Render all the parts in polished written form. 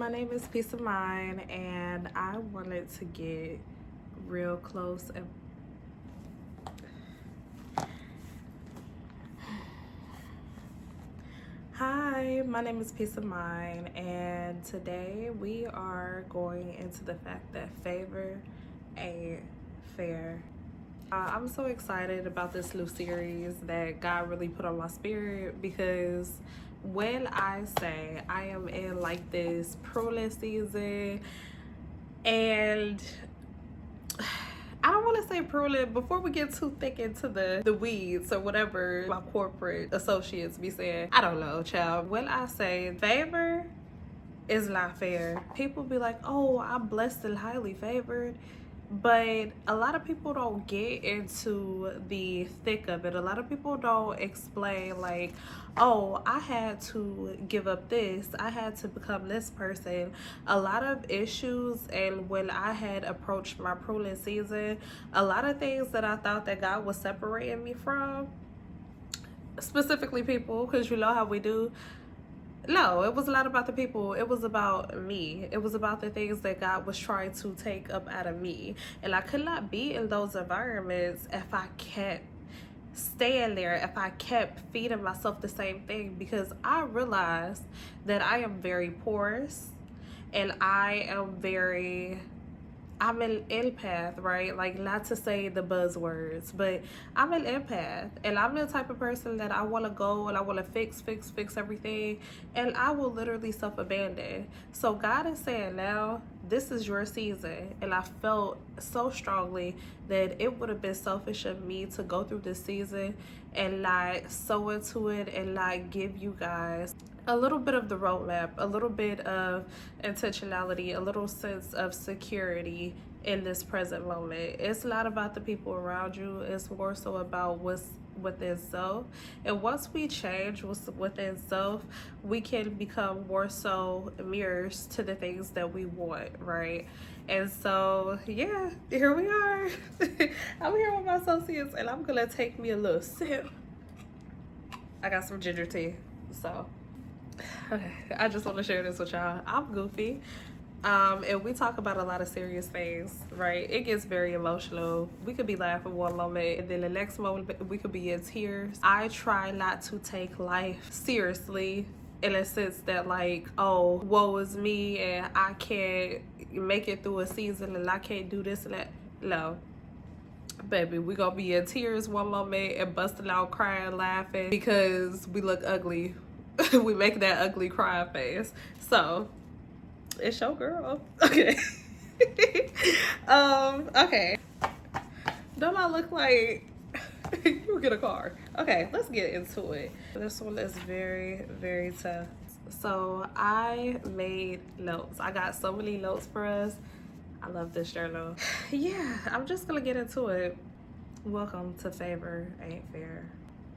my name is Peace of Mind, and I wanted to get real close and Hi, my name is Peace of Mind, and today we are going into the fact that favor ain't fair. I'm so excited about this new series that God really put on my spirit because when I say I am in like this pruning season, and I don't want to say pruning before we get too thick into the weeds or whatever my corporate associates be saying. I don't know, child. When I say favor is not fair, people be like, oh, I'm blessed and highly favored. But a lot of people don't get into the thick of it. A lot of people don't explain, like, oh, I had to give up this, I had to become this person. A lot of issues, and when I had approached my pruning season, a lot of things that I thought that God was separating me from, specifically people, because you know how we do. No, it was a lot about the people. It was about me. It was about the things that God was trying to take up out of me. And I could not be in those environments if I kept staying there, if I kept feeding myself the same thing, because I realized that I am very porous and I'm an empath, right? Like, not to say the buzzwords, but I'm an empath, and I'm the type of person that I want to go and I want to fix everything, and I will literally self-abandon. So God is saying now, this is your season, and I felt so strongly that it would have been selfish of me to go through this season and not sow into it and not give you guys a little bit of the roadmap, a little bit of intentionality, a little sense of security in this present moment. It's not about the people around you, it's more so about what's within self. And once we change what's within self, we can become more so mirrors to the things that we want, right? And so, yeah, here we are. I'm here with my associates, and I'm gonna take me a little sip. I got some ginger tea, so. Okay, I just want to share this with y'all. I'm goofy. And we talk about a lot of serious things, right? It gets very emotional. We could be laughing one moment, and then the next moment we could be in tears. I try not to take life seriously in a sense that, like, oh, woe is me and I can't make it through a season and I can't do this and that. No. Baby, we gonna be in tears one moment and busting out crying, laughing because we look ugly. We make that ugly cry face. So it's your girl. Okay. Okay. Don't I look like you get a car? Okay, let's get into it. This one is very, very tough. So I made notes. I got so many notes for us. I love this journal. Yeah, I'm just gonna get into it. Welcome to Favor Ain't Fair.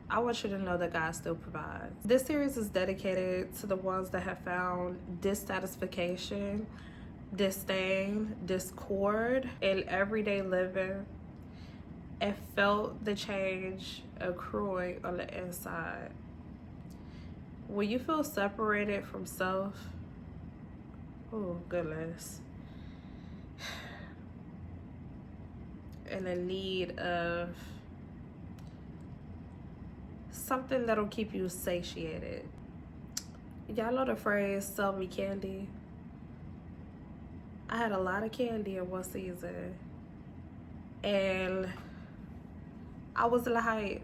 I want you to know that God still provides. This series is dedicated to the ones that have found dissatisfaction, disdain, discord in everyday living and felt the change accruing on the inside. When you feel separated from self, oh goodness, and in need of something that'll keep you satiated. Y'all know the phrase, sell me candy? I had a lot of candy in one season, and I was like,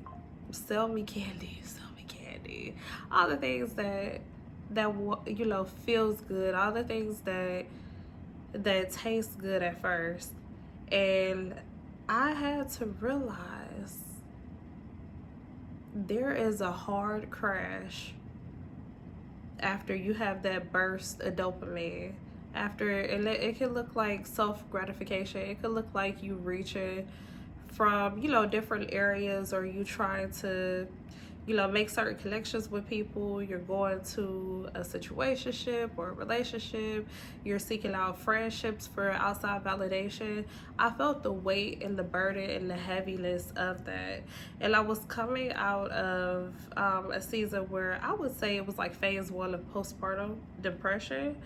sell me candy, sell me candy. All the things that you know, feels good, all the things that taste good at first. And I had to realize there is a hard crash after you have that burst of dopamine. After, and it can look like self-gratification. It could look like you reaching from, you know, different areas, or you trying to, you know, make certain connections with people. You're going to a situationship or a relationship. You're seeking out friendships for outside validation. I felt the weight and the burden and the heaviness of that. And I was coming out of a season where I would say it was like phase 1 of postpartum depression.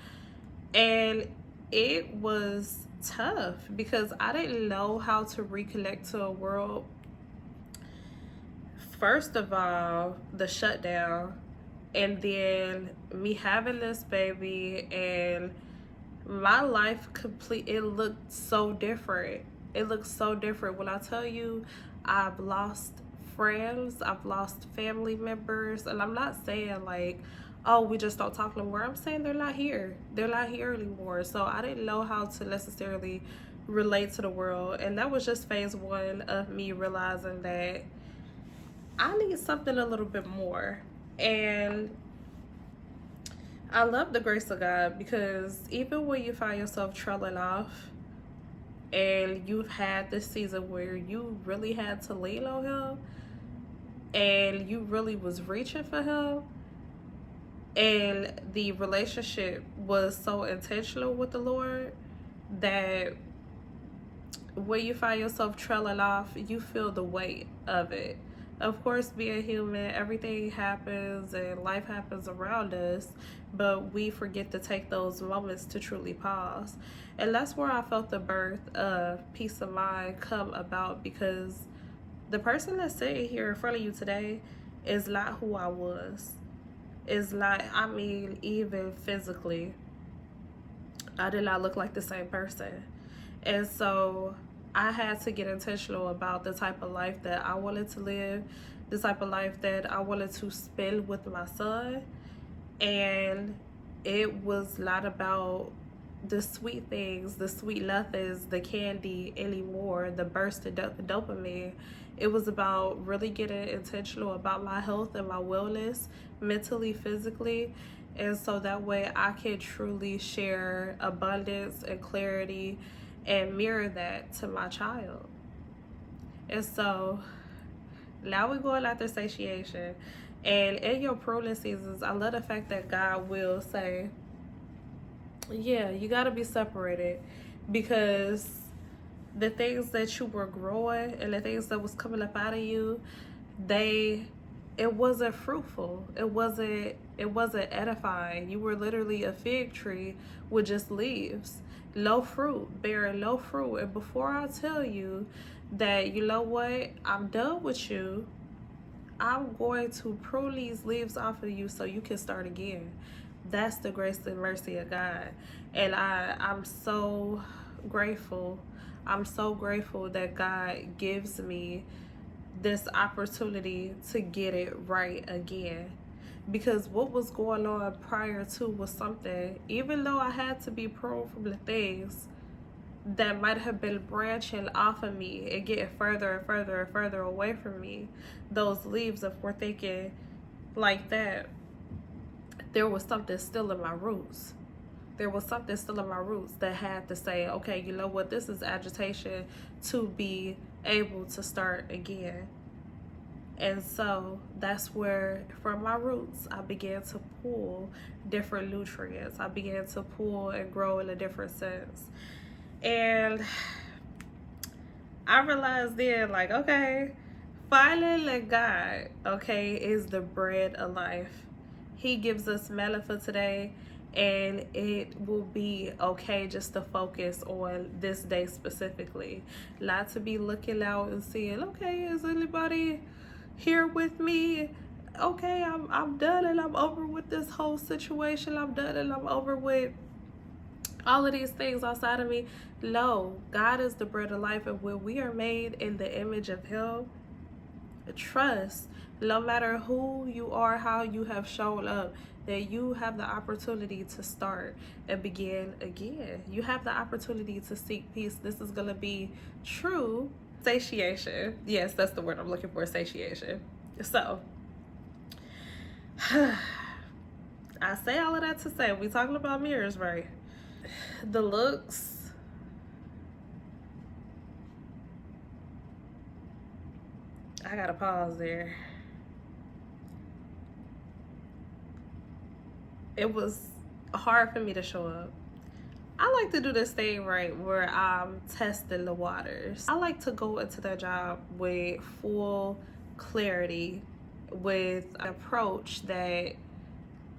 And it was tough because I didn't know how to reconnect to a world. First of all, the shutdown, and then me having this baby, and my life it looked so different. It looked so different. When I tell you, I've lost friends, I've lost family members, and I'm not saying like, oh, we just don't talk no more. I'm saying they're not here. They're not here anymore. So I didn't know how to necessarily relate to the world. And that was just phase one of me realizing that I need something a little bit more. And I love the grace of God, because even when you find yourself trailing off and you've had this season where you really had to lean on Him and you really was reaching for Him, and the relationship was so intentional with the Lord, that when you find yourself trailing off, you feel the weight of it. Of course, being human, everything happens and life happens around us, but we forget to take those moments to truly pause. And that's where I felt the birth of Peace of Mind come about, because the person that's sitting here in front of you today is not who I was. Is not, I mean, even physically, I did not look like the same person. And so I had to get intentional about the type of life that I wanted to live, the type of life that I wanted to spend with my son. And it was not about the sweet things, the sweet nothings, the candy anymore, the burst of dopamine. It was about really getting intentional about my health and my wellness, mentally, physically. And so that way I can truly share abundance and clarity and mirror that to my child. And so now we're going after satiation. And in your pruning seasons, I love the fact that God will say, yeah, you got to be separated, because the things that you were growing and the things that was coming up out of you, it wasn't fruitful. It wasn't edifying. You were literally a fig tree with just leaves, no fruit, bearing no fruit. And before I tell you that, you know what, I'm done with you, I'm going to prune these leaves off of you so you can start again. That's the grace and mercy of God. And I'm so grateful. I'm so grateful that God gives me this opportunity to get it right again. Because what was going on prior to was something, even though I had to be pruned from the things that might have been branching off of me and getting further and further and further away from me, those leaves, if we're thinking like that, there was something still in my roots. There was something still in my roots that had to say, okay, you know what, this is agitation to be able to start again. And so that's where, from my roots, I began to pull different nutrients. I began to pull and grow in a different sense. And I realized then, like, okay, finally God, okay, is the bread of life. He gives us manna for today, and it will be okay just to focus on this day specifically. Not to be looking out and seeing, okay, is anybody here with me? Okay, I'm done and I'm over with this whole situation. I'm done and I'm over with all of these things outside of me. No, God is the bread of life, and when we are made in the image of Him, trust, no matter who you are, how you have shown up, that you have the opportunity to start and begin again. You have the opportunity to seek peace. This is going to be true satiation. Yes, that's the word I'm looking for, satiation. So, I say all of that to say, we talking about mirrors, right? The looks, I gotta pause there. It was hard for me to show up. I like to do this thing, right, where I'm testing the waters. I like to go into the job with full clarity, with an approach that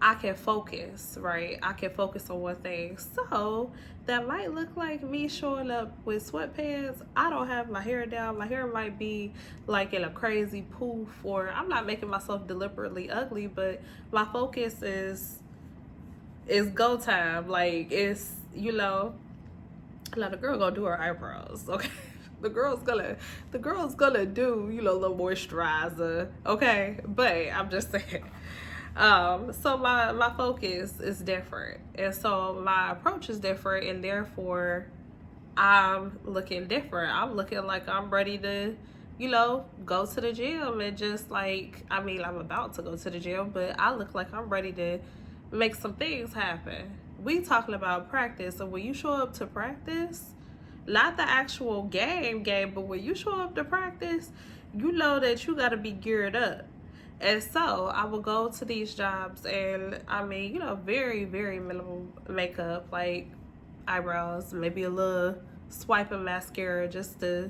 I can focus, right? I can focus on one thing. So that might look like me showing up with sweatpants. I don't have my hair down. My hair might be like in a crazy poof, or I'm not making myself deliberately ugly, but my focus is go time. Like, it's, you know, like the girl gonna do her eyebrows, okay? The girl's gonna do, you know, a little moisturizer, okay? But I'm just saying. So my focus is different, and so my approach is different, and therefore I'm looking different. I'm looking like I'm ready to, you know, go to the gym, and just like, I mean, I'm about to go to the gym, but I look like I'm ready to make some things happen. We talking about practice, so when you show up to practice, not the actual game, but when you show up to practice, you know that you got to be geared up. And so I will go to these jobs, and I mean, you know, very, very minimal makeup, like eyebrows, maybe a little swipe of mascara just to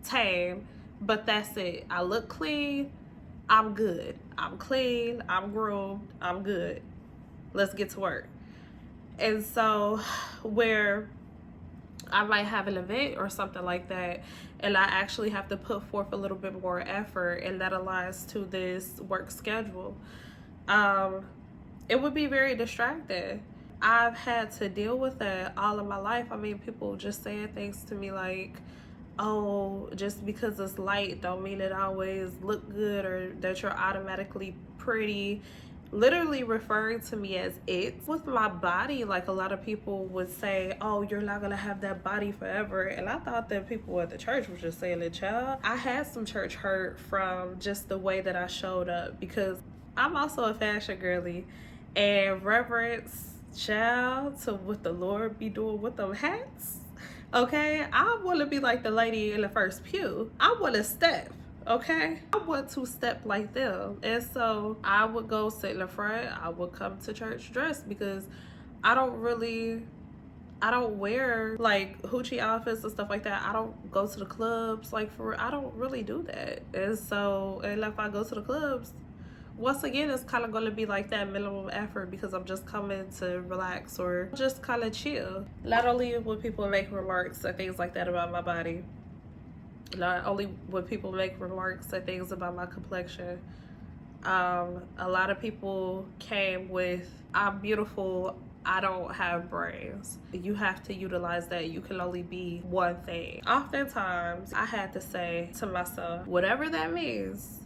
tame, but that's it. I look clean, I'm good. I'm clean, I'm groomed, I'm good. Let's get to work. And so where I might have an event or something like that, and I actually have to put forth a little bit more effort, and that aligns to this work schedule, it would be very distracting. I've had to deal with that all of my life. I mean, people just saying things to me like, oh, just because it's light don't mean it always look good, or that you're automatically pretty, literally referring to me as it. With my body, like, a lot of people would say, oh, you're not gonna have that body forever, and I thought that people at the church were just saying it, child. I had some church hurt from just the way that I showed up, because I'm also a fashion girly, and reverence, child, to what the Lord be doing with them hats. Okay, I want to be like the lady in the first pew. I want to step. Okay, I want to step like them. And so I would go sit in the front. I would come to church dressed, because I don't wear like hoochie outfits and stuff like that. I don't go to the clubs, like, I don't really do that. And so, and if I go to the clubs, once again, it's kind of going to be like that minimum effort, because I'm just coming to relax or just kind of chill. Not only would people make remarks and things like that about my body, not only would people make remarks and things about my complexion, a lot of people came with, I'm beautiful, I don't have brains. You have to utilize that. You can only be one thing. Oftentimes, I had to say to myself, whatever that means,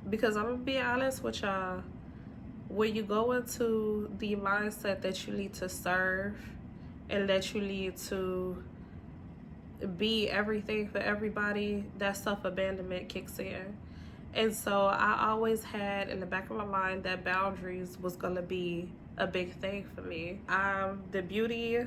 because I'm gonna be honest with y'all, when you go into the mindset that you need to serve and that you need to be everything for everybody, that self-abandonment kicks in. And so I always had in the back of my mind that boundaries was gonna be a big thing for me. The beauty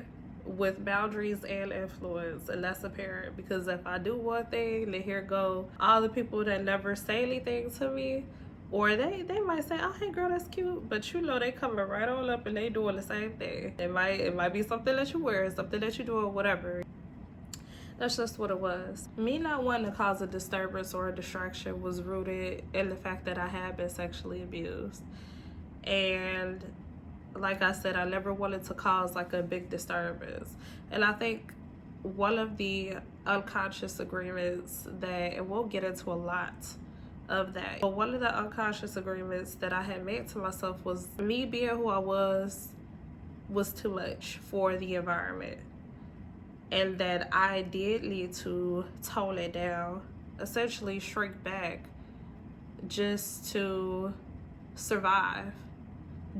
with boundaries and influence, and that's apparent, because if I do one thing, then here go all the people that never say anything to me, or they might say, oh, hey girl, that's cute, but you know they coming right on up and they doing the same thing. It might be something that you wear, something that you do, or whatever. That's just what it was. Me not wanting to cause a disturbance or a distraction was rooted in the fact that I had been sexually abused. And like I said, I never wanted to cause like a big disturbance. And I think one of the unconscious agreements that, and we'll get into a lot of that, but one of the unconscious agreements that I had made to myself was me being who I was too much for the environment. And that I did need to tone it down, essentially shrink back, just to survive,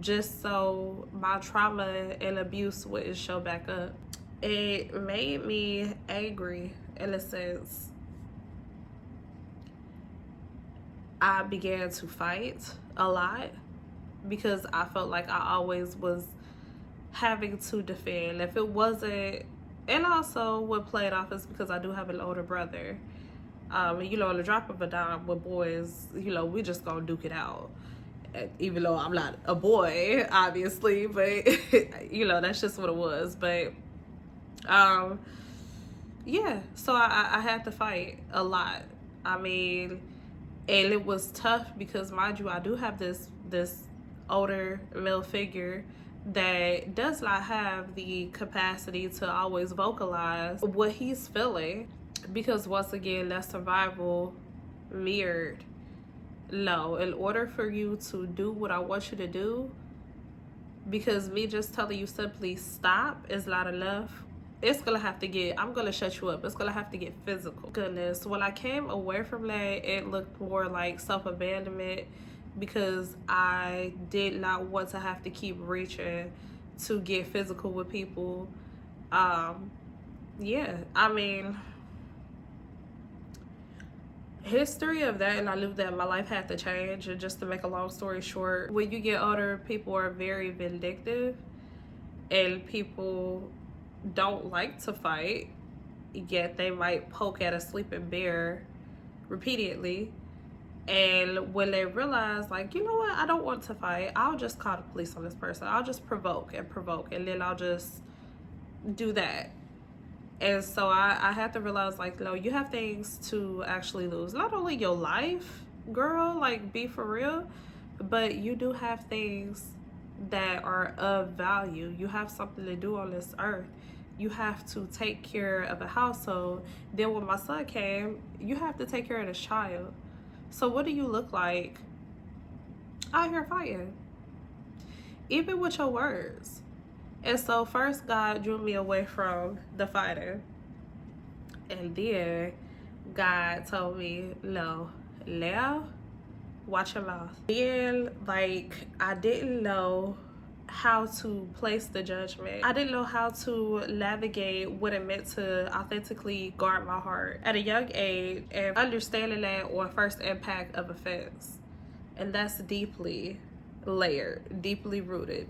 just so my trauma and abuse wouldn't show back up. It made me angry in a sense. I began to fight a lot, because I felt like I always was having to defend. If it wasn't, and also what played off is because I do have an older brother. You know, on the drop of a dime with boys, you know, we just gonna duke it out. Even though I'm not a boy, obviously, but you know, that's just what it was. But yeah, so I had to fight a lot. I mean, and it was tough because, mind you, I do have this older male figure that does not have the capacity to always vocalize what he's feeling, because once again, that's survival mirrored. No, in order for you to do what I want you to do, because me just telling you simply stop is not enough. It's gonna have to get, I'm gonna shut you up. It's gonna have to get physical. Goodness, when I came away from that, it looked more like self-abandonment, because I did not want to have to keep reaching to get physical with people. Yeah, I mean, history of that, and I knew that my life had to change. And just to make a long story short, when you get older, people are very vindictive, and people don't like to fight, yet they might poke at a sleeping bear repeatedly. And when they realize, like, you know what, I don't want to fight, I'll just call the police on this person. I'll just provoke, and then I'll just do that. And so I had to realize, like, no, you have things to actually lose. Not only your life, girl, like, be for real, but you do have things that are of value. You have something to do on this earth. You have to take care of a household. Then when my son came, you have to take care of this child. So what do you look like out here fighting? Even with your words. And so first God drew me away from the fighting. And then God told me, no, now watch your mouth. Then, like, I didn't know how to place the judgment. I didn't know how to navigate what it meant to authentically guard my heart at a young age, and understanding that on first impact of offense. And that's deeply layered, deeply rooted.